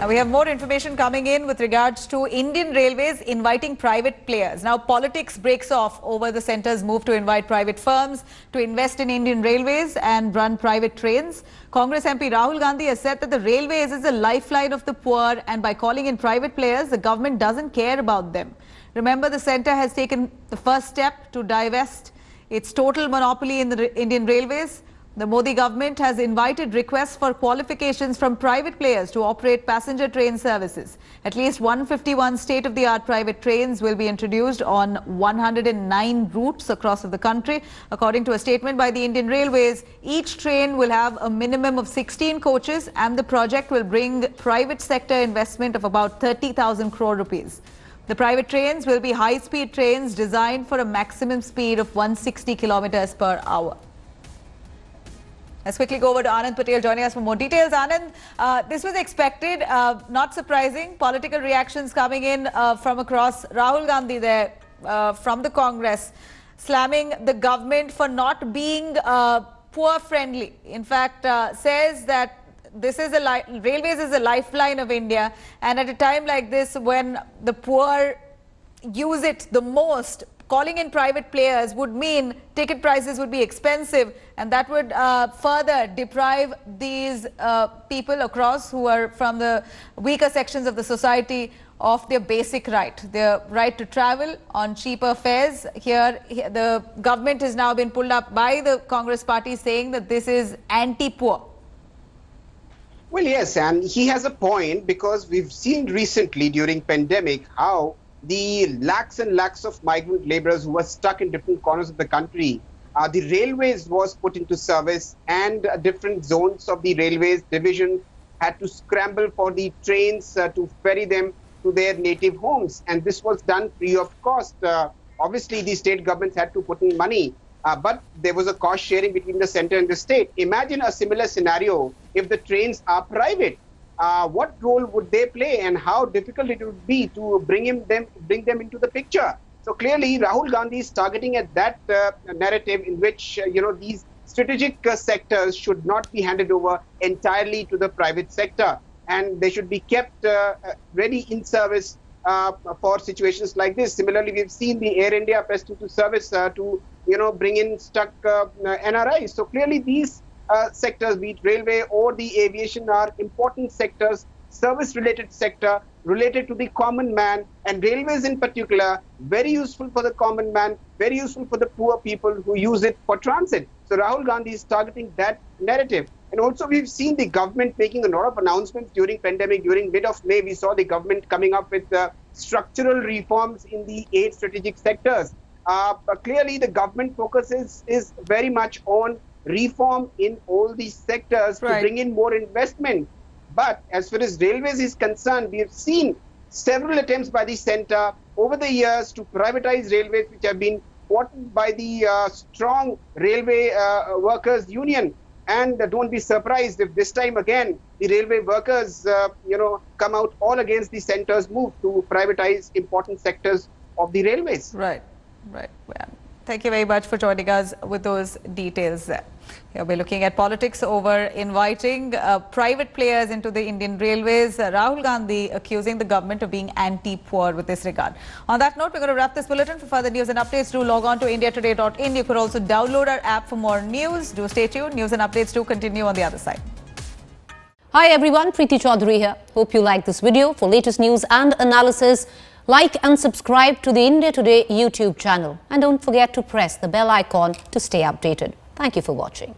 Now we have more information coming in with regards to Indian Railways inviting private players. Now politics breaks off over the centre's move to invite private firms to invest in Indian Railways and run private trains. Congress MP Rahul Gandhi has said that the railways is the lifeline of the poor, and by calling in private players, the government doesn't care about them. Remember, the centre has taken the first step to divest its total monopoly in the Indian Railways. The Modi government has invited requests for qualifications from private players to operate passenger train services. At least 151 state-of-the-art private trains will be introduced on 109 routes across the country. According to a statement by the Indian Railways, each train will have a minimum of 16 coaches, and the project will bring private sector investment of about 30,000 crore rupees. The private trains will be high-speed trains designed for a maximum speed of 160 kilometers per hour. Let's quickly go over to Anand Patel joining us for more details. Anand, this was expected, not surprising. Political reactions coming in from across. Rahul Gandhi there from the Congress, slamming the government for not being poor friendly. In fact, says that this is railways is a lifeline of India, and at a time like this when the poor use it the most, calling in private players would mean ticket prices would be expensive, and that would further deprive these people across who are from the weaker sections of the society of their basic right, their right to travel on cheaper fares. Here, the government has now been pulled up by the Congress party saying that this is anti-poor. Well, yes, and he has a point, because we've seen recently during pandemic how the lakhs and lakhs of migrant laborers who were stuck in different corners of the country, the railways was put into service, and different zones of the railways division had to scramble for the trains to ferry them to their native homes. And this was done free of cost. Obviously, the state governments had to put in money, but there was a cost sharing between the center and the state. Imagine a similar scenario if the trains are private. What role would they play, and how difficult it would be to bring them into the picture? So clearly, Rahul Gandhi is targeting at that narrative in which these strategic sectors should not be handed over entirely to the private sector, and they should be kept ready in service for situations like this. Similarly, we've seen the Air India pressed into service to bring in stuck NRIs. So clearly, these sectors, be it railway or the aviation, are important sectors, service-related sector, related to the common man, and railways in particular, very useful for the common man, very useful for the poor people who use it for transit. So Rahul Gandhi is targeting that narrative. And also, we've seen the government making a lot of announcements during pandemic. During mid of May, we saw the government coming up with structural reforms in the 8 strategic sectors. But clearly, the government focus is very much on reform in all these sectors to bring in more investment. But as far as railways is concerned, we have seen several attempts by the centre over the years to privatize railways, which have been fought by the strong railway workers union. And don't be surprised if this time again the railway workers come out all against the centre's move to privatize important sectors of the railways. Right. Well, thank you very much for joining us with those details there. Here we're looking at politics over inviting private players into the Indian Railways. Rahul Gandhi accusing the government of being anti-poor with this regard. On that note, we're going to wrap this bulletin. For further news and updates, do log on to indiatoday.in. You could also download our app for more news. Do stay tuned. News and updates do continue on the other side. Hi everyone, Preeti Chaudhary here. Hope you like this video. For latest news and analysis, like and subscribe to the India Today YouTube channel. And don't forget to press the bell icon to stay updated. Thank you for watching.